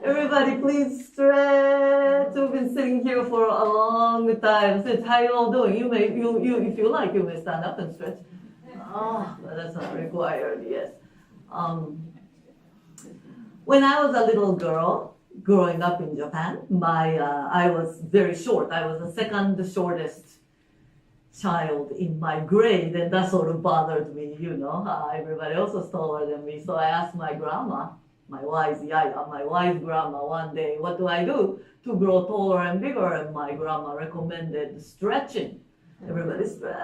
Everybody, please stretch. We've been sitting here for a long time. Since how you all doing? If you like, you may stand up and stretch. Oh, but that's not required. Yes. When I was a little girl, growing up in Japan, I was very short. I was the second shortest child in my grade, and that sort of bothered me. Everybody else was taller than me. So I asked my grandma. My wise grandma one day, what do I do to grow taller and bigger? And my grandma recommended stretching. Everybody stretch.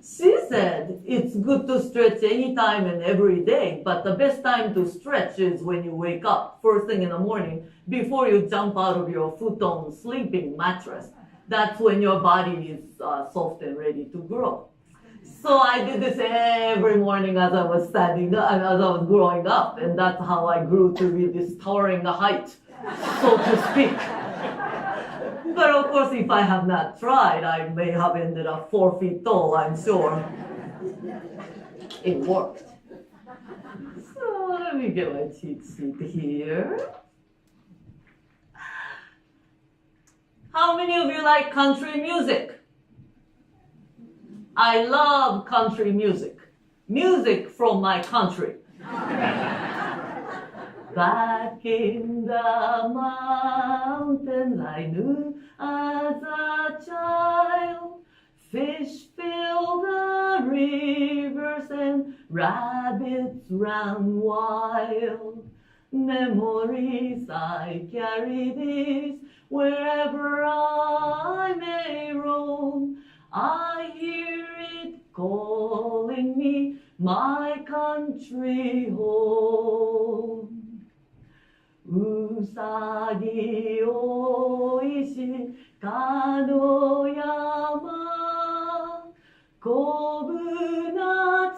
She said it's good to stretch anytime and every day, but the best time to stretch is when you wake up first thing in the morning before you jump out of your futon sleeping mattress. That's when your body is soft and ready to grow. So I did this every morning as I was standing up, and as I was growing up, and that's how I grew to be this towering height, so to speak. But of course, if I have not tried, I may have ended up 4 feet tall, I'm sure. It worked. So let me get my cheat sheet here. How many of you like country music? I love country music. Music from my country. Back in the mountains I knew as a child, fish filled the rivers and rabbits ran wild. Memories I carry these wherever I may roam. I hear it calling me, my country home. Usagi oishi kano yama, kobu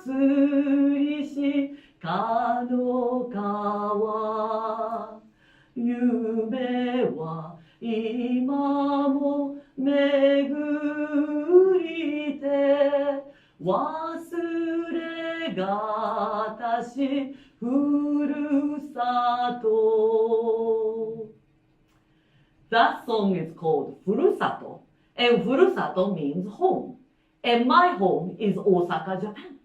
natsurishi kano kawa. Yume wa ima mo megurite, wasure ga tashi furusato. That song is called Furusato, and Furusato means home. And my home is Osaka, Japan.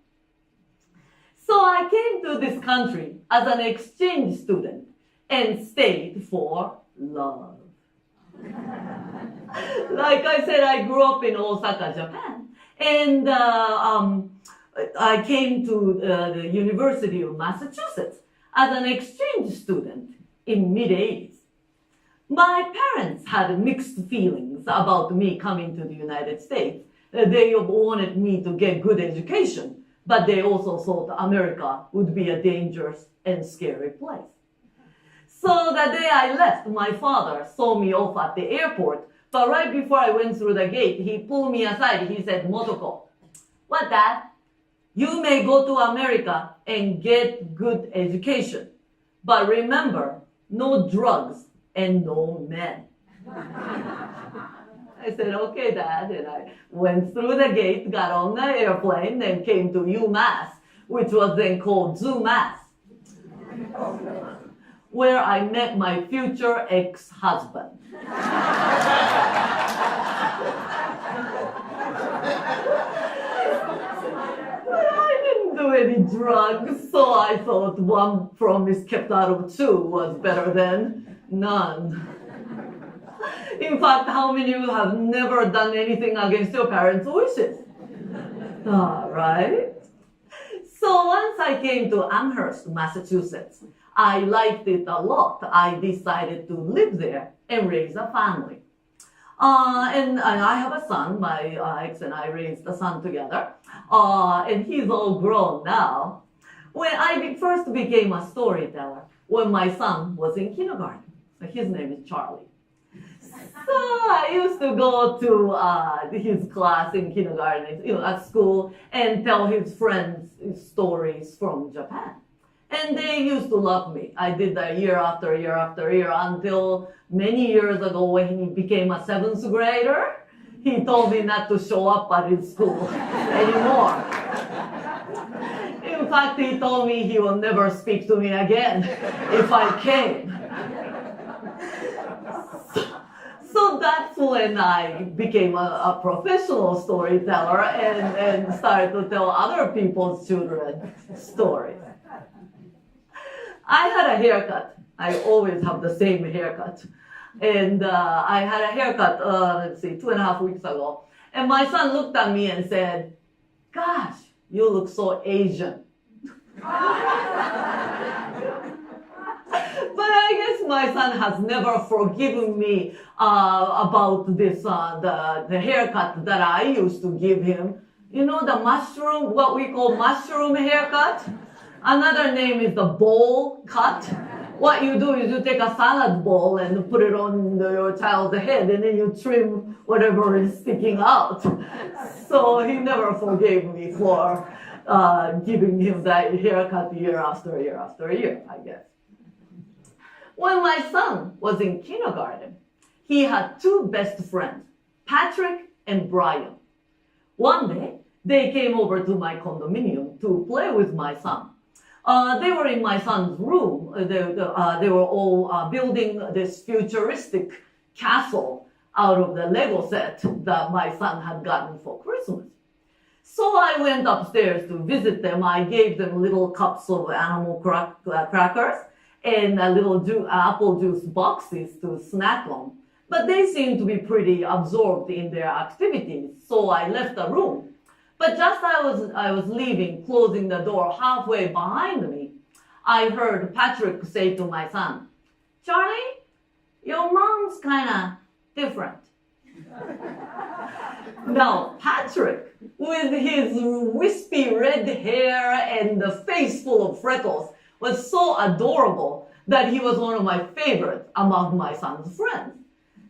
So I came to this country as an exchange student and stayed for love. Like I said, I grew up in Osaka, Japan, and I came to the University of Massachusetts as an exchange student in mid-80s. My parents had mixed feelings about me coming to the United States. They wanted me to get good education, but they also thought America would be a dangerous and scary place. So the day I left, my father saw me off at the airport, but right before I went through the gate, he pulled me aside. He said, "Motoko, what, Dad? You may go to America and get good education, but remember, no drugs and no men." I said, "Okay, Dad," and I went through the gate, got on the airplane, and came to UMass, which was then called ZooMass, where I met my future ex-husband. Any drugs, so I thought one promise kept out of two was better than none. In fact, how many of you have never done anything against your parents' wishes? All right. So once I came to Amherst, Massachusetts, I liked it a lot. I decided to live there and raise a family. And I have a son. My ex and I raised a son together. And he's all grown now. When I first became a storyteller, when my son was in kindergarten. His name is Charlie. So I used to go to his class in kindergarten, at school, and tell his friends stories from Japan. And they used to love me. I did that year after year after year until many years ago when he became a 7th grader. He told me not to show up at his school anymore. In fact, he told me he will never speak to me again if I came. So that's when I became a professional storyteller and started to tell other people's children stories. I had a haircut. I always have the same haircut. And I had a haircut, 2.5 weeks ago. And my son looked at me and said, "Gosh, you look so Asian." But I guess my son has never forgiven me about this, the haircut that I used to give him. You know, the mushroom, what we call mushroom haircut? Another name is the bowl cut. What you do is you take a salad bowl and put it on your child's head, and then you trim whatever is sticking out. So he never forgave me for giving him that haircut year after year after year, I guess. When my son was in kindergarten, he had two best friends, Patrick and Brian. One day, they came over to my condominium to play with my son. They were in my son's room. They were all building this futuristic castle out of the Lego set that my son had gotten for Christmas. So I went upstairs to visit them. I gave them little cups of animal crackers and little apple juice boxes to snack on. But they seemed to be pretty absorbed in their activities, so I left the room. But just as I was leaving, closing the door halfway behind me, I heard Patrick say to my son, "Charlie, your mom's kind of different." Now, Patrick, with his wispy red hair and the face full of freckles, was so adorable that he was one of my favorites among my son's friends.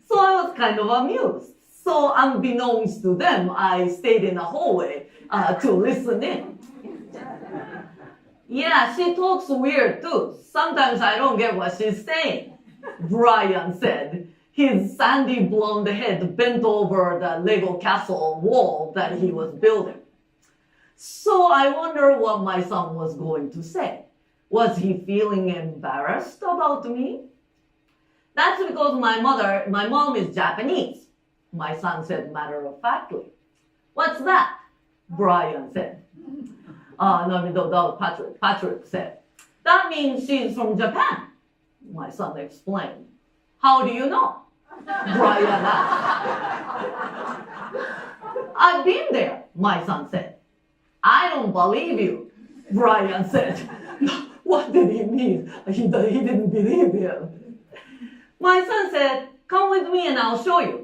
So I was kind of amused. So unbeknownst to them, I stayed in the hallway to listen in. "Yeah, she talks weird too. Sometimes I don't get what she's saying," Brian said, his sandy blonde head bent over the Lego castle wall that he was building. So I wonder what my son was going to say. Was he feeling embarrassed about me? "That's because my mom is Japanese," my son said matter-of-factly. "What's that?" Brian said. No, that was Patrick. Patrick said, "That means she's from Japan," my son explained. "How do you know?" Brian asked. "I've been there," my son said. "I don't believe you," Brian said. What did he mean? He didn't believe him. My son said, "Come with me and I'll show you."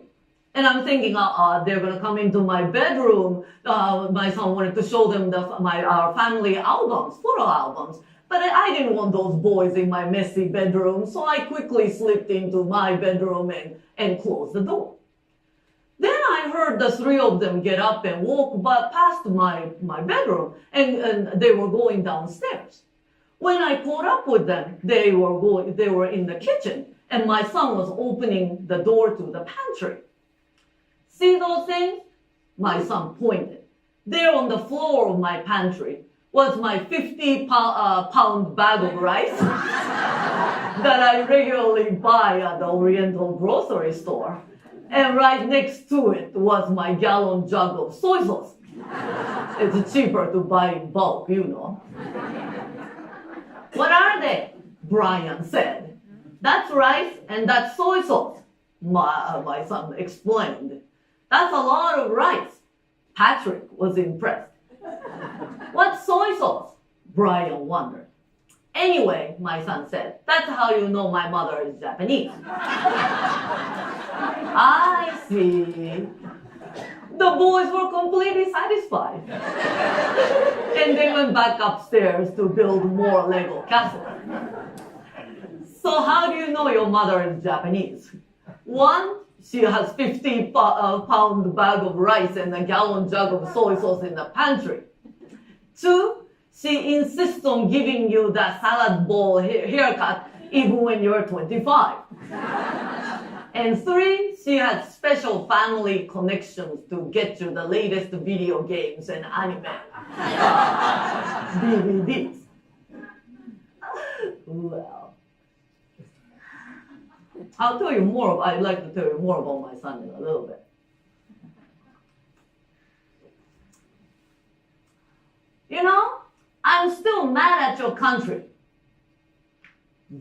And I'm thinking, they're going to come into my bedroom. My son wanted to show them our family albums, photo albums. But I didn't want those boys in my messy bedroom, so I quickly slipped into my bedroom and closed the door. Then I heard the three of them get up and walk past my bedroom, and they were going downstairs. When I caught up with them, they were in the kitchen, and my son was opening the door to the pantry. "See those things?" My son pointed. There on the floor of my pantry was my 50-pound bag of rice that I regularly buy at the Oriental grocery store. And right next to it was my gallon jug of soy sauce. It's cheaper to buy in bulk, you know. "What are they?" Brian said. "That's rice and that's soy sauce," my son explained. "That's a lot of rice." Patrick was impressed. "What's soy sauce?" Brian wondered. "Anyway," my son said, "that's how you know my mother is Japanese." I see. The boys were completely satisfied. And they went back upstairs to build more Lego castles. So how do you know your mother is Japanese? One, she has 50-pound bag of rice and a gallon jug of soy sauce in the pantry. Two, she insists on giving you that salad bowl haircut even when you're 25. And 3, she had special family connections to get you the latest video games and anime DVDs. Well, I'd like to tell you more about my son in a little bit. You know, I'm still mad at your country.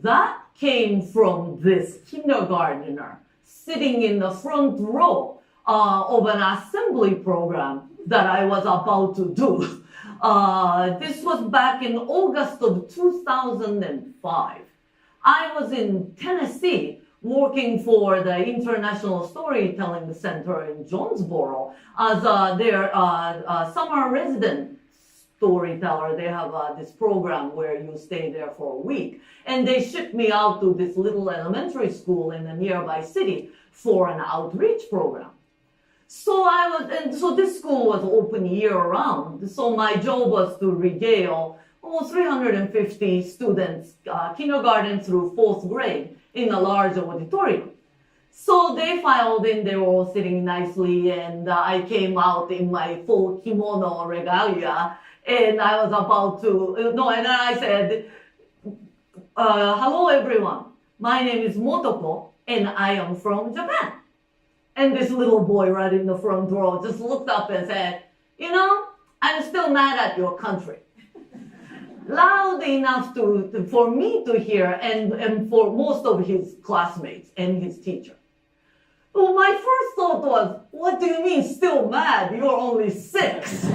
That came from this kindergartner sitting in the front row of an assembly program that I was about to do. This was back in August of 2005. I was in Tennessee working for the International Storytelling Center in Jonesboro as their summer resident storyteller. They have this program where you stay there for a week. And they shipped me out to this little elementary school in a nearby city for an outreach program. So this school was open year-round. So my job was to regale almost 350 students, kindergarten through 4th grade, in a large auditorium. So they filed in, they were all sitting nicely, and I came out in my full kimono regalia, and I was about to, and then I said, hello everyone, my name is Motoko, and I am from Japan. And this little boy right in the front row just looked up and said, you know, I'm still mad at your country. Loud enough for me to hear and for most of his classmates and his teacher. Well, my first thought was, what do you mean still mad? You're only 6.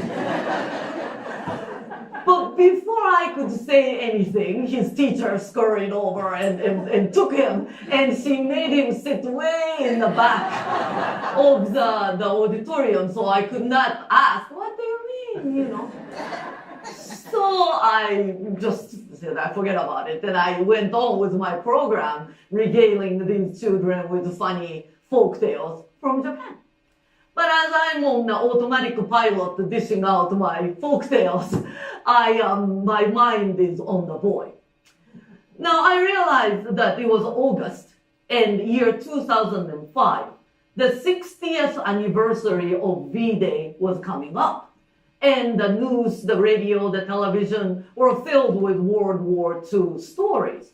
But before I could say anything, his teacher scurried over and took him, and she made him sit way in the back of the auditorium, so I could not ask, what do you mean, you know? So I just said, I forget about it, and I went on with my program, regaling these children with funny folk tales from Japan. But as I'm on the automatic pilot dishing out my folk tales, my mind is on the boy. Now I realized that it was August and year 2005. The 60th anniversary of V-Day was coming up. And the news, the radio, the television were filled with World War II stories.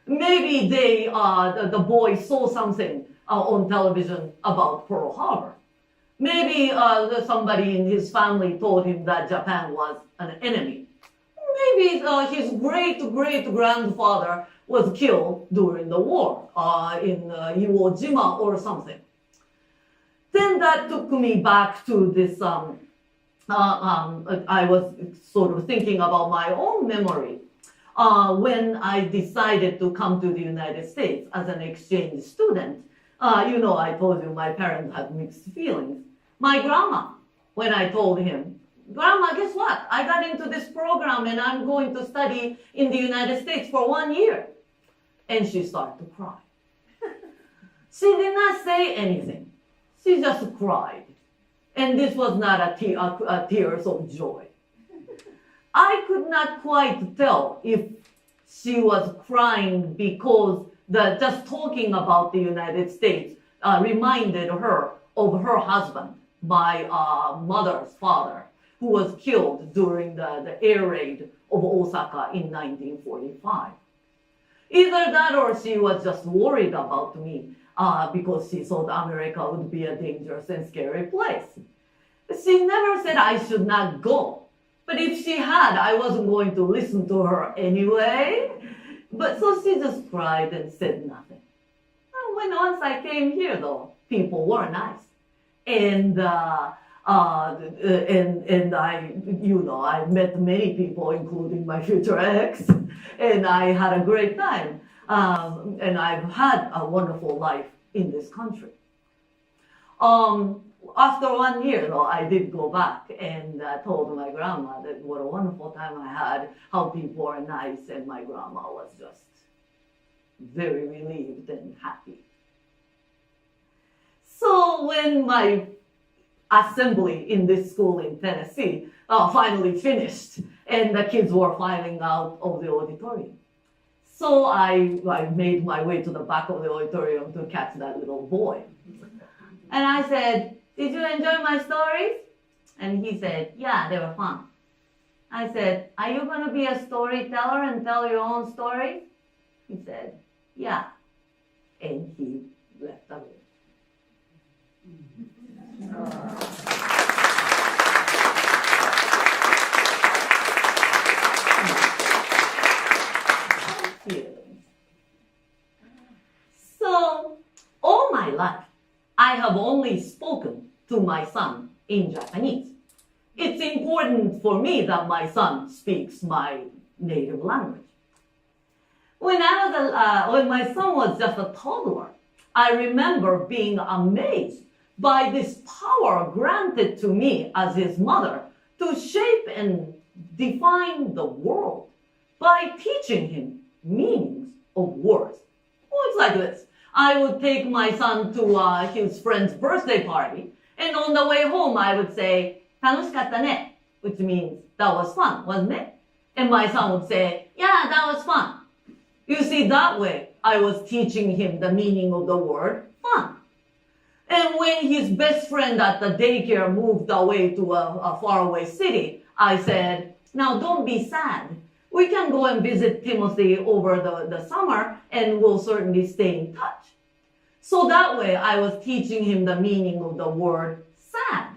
Maybe the boy saw something on television about Pearl Harbor. Maybe somebody in his family told him that Japan was an enemy. Maybe his great-great-grandfather was killed during the war in Iwo Jima or something. Then that took me back to this, I was sort of thinking about my own memory when I decided to come to the United States as an exchange student. You know, I told you my parents had mixed feelings. My grandma, when I told him, Grandma, guess what? I got into this program and I'm going to study in the United States for 1 year. And she started to cry. She did not say anything. She just cried. And this was not a tears of joy. I could not quite tell if she was crying because just talking about the United States reminded her of her husband, my mother's father, who was killed during the air raid of Osaka in 1945. Either that or she was just worried about me because she thought America would be a dangerous and scary place. She never said I should not go. But if she had, I wasn't going to listen to her anyway. But so she just cried and said nothing. And once I came here, though, people were nice. And I met many people, including my future ex, and I had a great time. And I've had a wonderful life in this country. After 1 year, though, I did go back and told my grandma that what a wonderful time I had, how people are nice, and my grandma was just very relieved and happy. So when my assembly in this school in Tennessee finally finished and the kids were filing out of the auditorium, So I made my way to the back of the auditorium to catch that little boy. And I said, "Did you enjoy my stories?" And he said, "Yeah, they were fun." I said, "Are you going to be a storyteller and tell your own stories?" He said, "Yeah." And he left the room. So, all my life, I have only spoken to my son in Japanese. It's important for me that my son speaks my native language. When my son was just a toddler, I remember being amazed by this power granted to me as his mother to shape and define the world by teaching him meanings of words. Well, it's like this. I would take my son to his friend's birthday party, and on the way home I would say, "楽しかったね," which means that was fun, wasn't it? And my son would say, "Yeah, that was fun." You see, that way I was teaching him the meaning of the word fun. And when his best friend at the daycare moved away to a faraway city, I said, "Now don't be sad. We can go and visit Timothy over the summer and we'll certainly stay in touch." So that way I was teaching him the meaning of the word sad.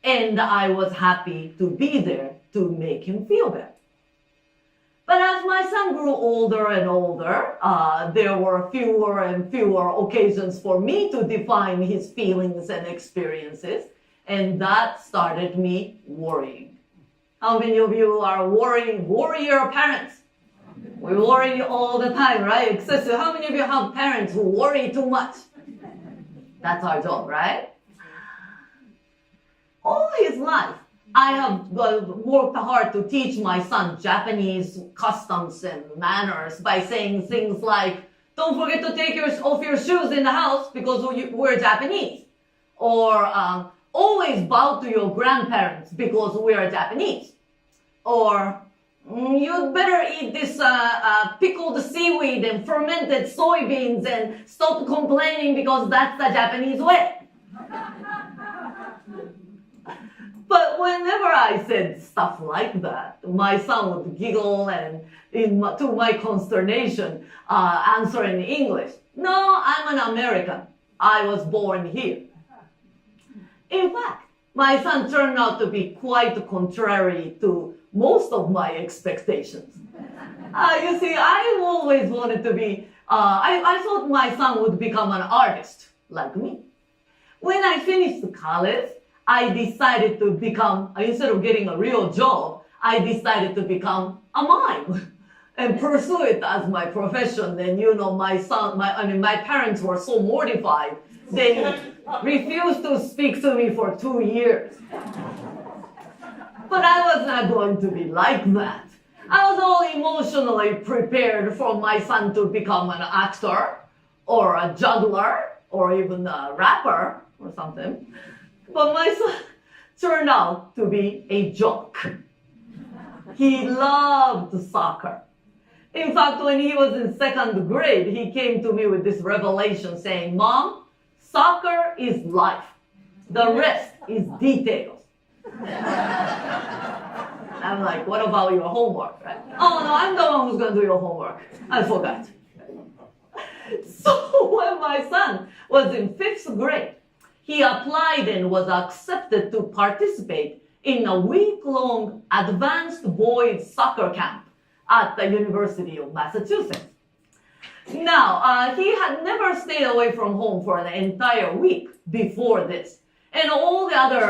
And I was happy to be there to make him feel better. But as my son grew older and older, there were fewer and fewer occasions for me to define his feelings and experiences, and that started me worrying. How many of you are warrior parents? We worry all the time, right? Excessive. How many of you have parents who worry too much? That's our job, right? All his life, I have worked hard to teach my son Japanese customs and manners by saying things like, "Don't forget to take off your shoes in the house because we're Japanese." Or, "Always bow to your grandparents because we are Japanese." Or, "You'd better eat this pickled seaweed and fermented soybeans and stop complaining because that's the Japanese way." But whenever I said stuff like that, my son would giggle and, to my consternation, answer in English, "No, I'm an American. I was born here." In fact, my son turned out to be quite contrary to most of my expectations. You see, I always wanted to be, I thought my son would become an artist like me. When I finished college, I decided to become, instead of getting a real job, I decided to become a mime and pursue it as my profession. And my parents were so mortified, they refused to speak to me for 2 years. But I was not going to be like that. I was all emotionally prepared for my son to become an actor or a juggler or even a rapper or something. But my son turned out to be a jock. He loved soccer. In fact, when he was in 2nd grade, he came to me with this revelation saying, "Mom, soccer is life. The rest is details." I'm like, "What about your homework?" Right? "Oh, no, I'm the one who's going to do your homework. I forgot." So when my son was in 5th grade, he applied and was accepted to participate in a week-long advanced boys soccer camp at the University of Massachusetts. Now, he had never stayed away from home for an entire week before this. And all the other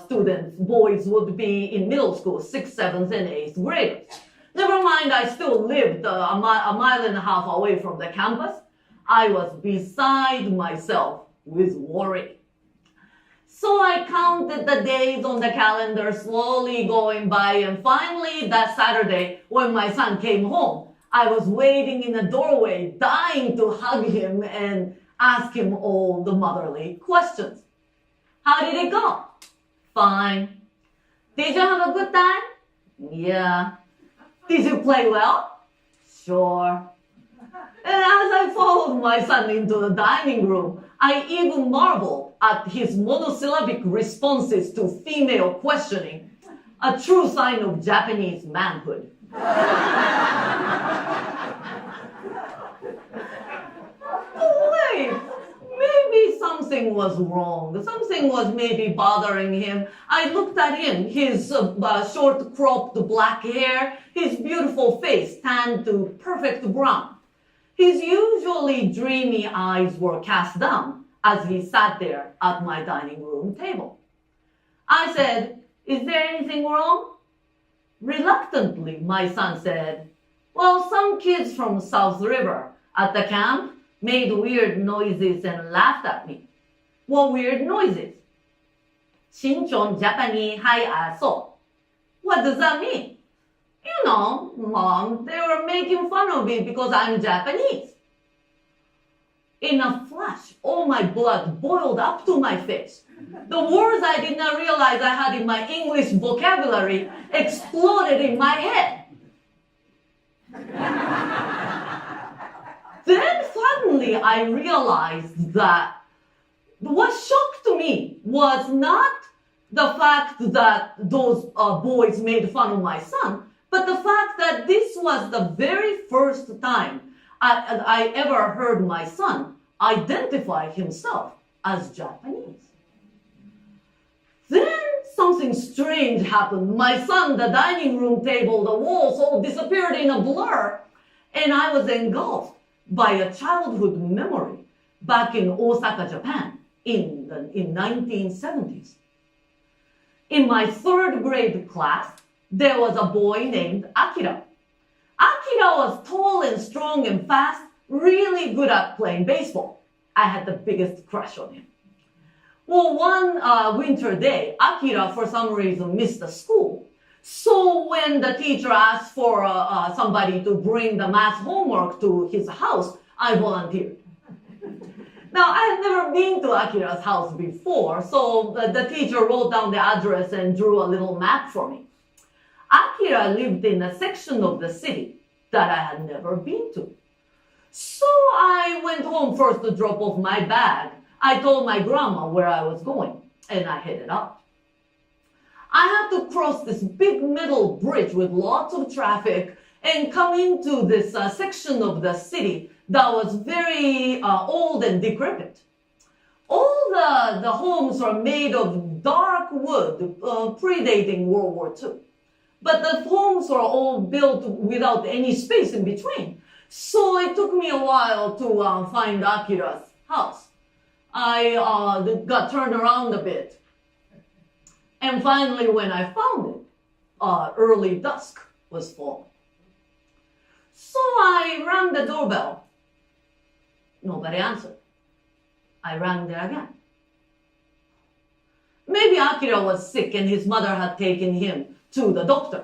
students, boys, would be in middle school, 6th, 7th, and 8th graders. Never mind, I still lived a mile and a half away from the campus. I was beside myself with worry. So I counted the days on the calendar slowly going by, and finally that Saturday when my son came home, I was waiting in the doorway, dying to hug him and ask him all the motherly questions. "How did it go?" "Fine." "Did you have a good time?" "Yeah." "Did you play well?" "Sure." my son into the dining room, I even marvel at his monosyllabic responses to female questioning, a true sign of Japanese manhood. Wait, maybe something was wrong. Something was maybe bothering him. I looked at him, his short cropped black hair, his beautiful face tanned to perfect brown. His usually dreamy eyes were cast down as he sat there at my dining room table. I said, "Is there anything wrong?" Reluctantly, my son said, "Well, some kids from South River at the camp made weird noises and laughed at me." "What weird noises?" "Shinchon Japanese hai aso." "What does that mean?" "You know, Mom, they were making fun of me because I'm Japanese." In a flash, all my blood boiled up to my face. The words I did not realize I had in my English vocabulary exploded in my head. Then suddenly I realized that what shocked me was not the fact that those boys made fun of my son, but the fact that this was the very first time I ever heard my son identify himself as Japanese. Then something strange happened. My son, the dining room table, the walls all disappeared in a blur, and I was engulfed by a childhood memory back in Osaka, Japan in 1970s. In my third grade class, there was a boy named Akira. Akira was tall and strong and fast, really good at playing baseball. I had the biggest crush on him. Well, one winter day, Akira, for some reason, missed the school. So when the teacher asked for somebody to bring the math homework to his house, I volunteered. Now, I had never been to Akira's house before, so the teacher wrote down the address and drew a little map for me. Akira lived in a section of the city that I had never been to. So I went home first to drop off my bag. I told my grandma where I was going, and I headed out. I had to cross this big metal bridge with lots of traffic and come into this section of the city that was very old and decrepit. All the homes were made of dark wood, predating World War II. But the homes were all built without any space in between. So it took me a while to find Akira's house. I got turned around a bit. And finally, when I found it, early dusk was falling. So I rang the doorbell. Nobody answered. I rang there again. Maybe Akira was sick and his mother had taken him to the doctor.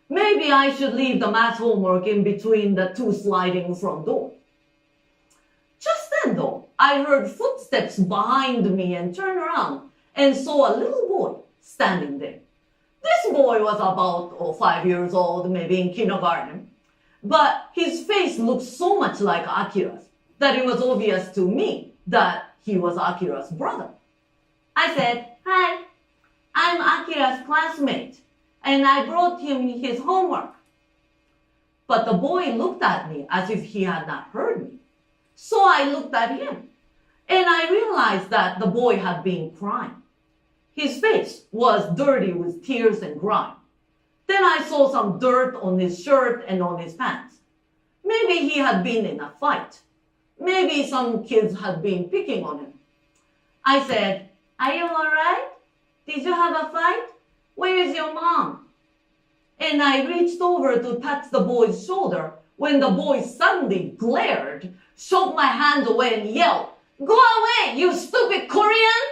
Maybe I should leave the math homework in between the two sliding front doors. Just then, though, I heard footsteps behind me and turned around and saw a little boy standing there. This boy was about 5 years old, maybe in kindergarten, but his face looked so much like Akira's that it was obvious to me that he was Akira's brother. I said, "Hi, I'm Akira's classmate, and I brought him his homework." But the boy looked at me as if he had not heard me. So I looked at him, and I realized that the boy had been crying. His face was dirty with tears and grime. Then I saw some dirt on his shirt and on his pants. Maybe he had been in a fight. Maybe some kids had been picking on him. I said, "Are you all right? Did you have a fight? Where is your mom?" And I reached over to touch the boy's shoulder when the boy suddenly glared, shoved my hand away and yelled, "Go away, you stupid Korean!"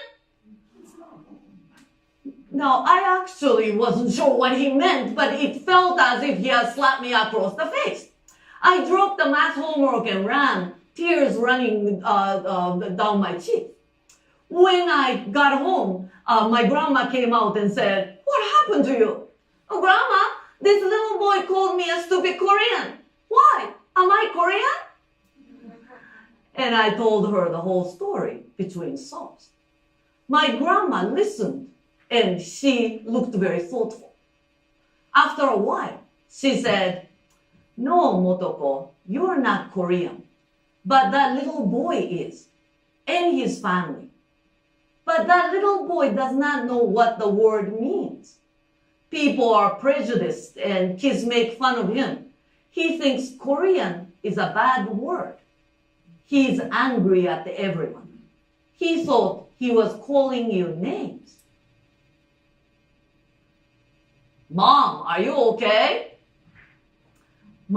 Now, I actually wasn't sure what he meant, but it felt as if he had slapped me across the face. I dropped the math homework and ran, tears running down my cheek. When I got home, my grandma came out and said, "What happened to you?" "Oh, Grandma, this little boy called me a stupid Korean." "Why? Am I Korean?" And I told her the whole story between songs. My grandma listened, and she looked very thoughtful. After a while, she said, "No, Motoko, you're not Korean, but that little boy is, and his family. But that little boy does not know what the word means. People are prejudiced and kids make fun of him. He thinks Korean is a bad word. He's angry at everyone. He thought he was calling you names." "Mom, are you okay?"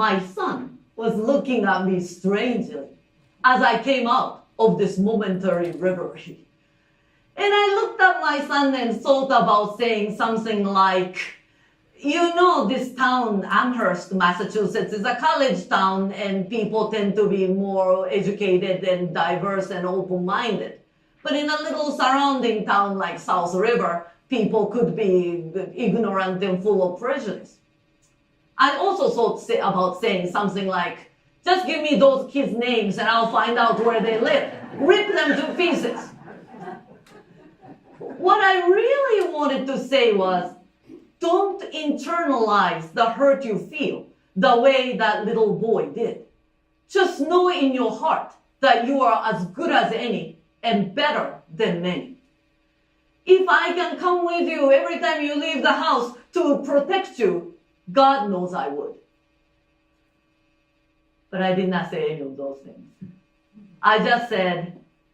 My son was looking at me strangely as I came out of this momentary reverie. And I looked at my son and thought about saying something like, "You know, this town, Amherst, Massachusetts, is a college town, and people tend to be more educated and diverse and open-minded. But in a little surrounding town like South River, people could be ignorant and full of prejudice." I also thought about saying something like, "Just give me those kids' names and I'll find out where they live. Rip them to pieces." What I really wanted to say was, don't internalize the hurt you feel the way that little boy did. Just know in your heart that you are as good as any and better than many. If I can come with you every time you leave the house to protect you, God knows I would. But I did not say any of those things. I just said,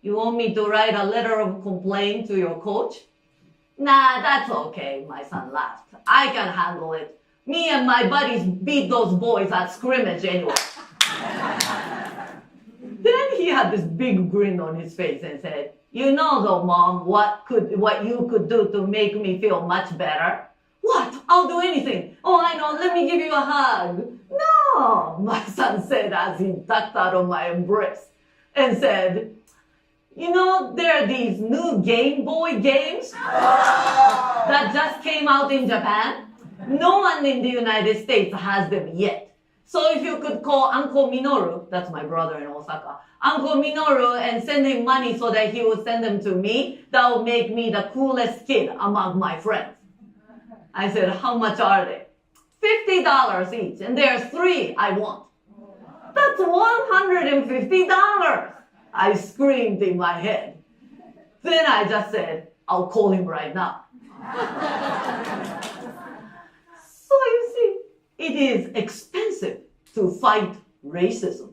"You want me to write a letter of complaint to your coach?" "Nah, that's okay," my son laughed. "I can handle it. Me and my buddies beat those boys at scrimmage anyway." Then he had this big grin on his face and said, "You know though, Mom, what you could do to make me feel much better?" "What? I'll do anything. Oh, I know. Let me give you a hug." "No," my son said as he ducked out of my embrace and said, "You know, there are these new Game Boy games that just came out in Japan. No one in the United States has them yet. So if you could call Uncle Minoru," that's my brother in Osaka, "Uncle Minoru and send him money so that he would send them to me, that would make me the coolest kid among my friends." I said, "How much are they?" $50 each, and there's 3 I want." "That's $150. I screamed in my head. Then I just said, "I'll call him right now." So you see, it is expensive to fight racism.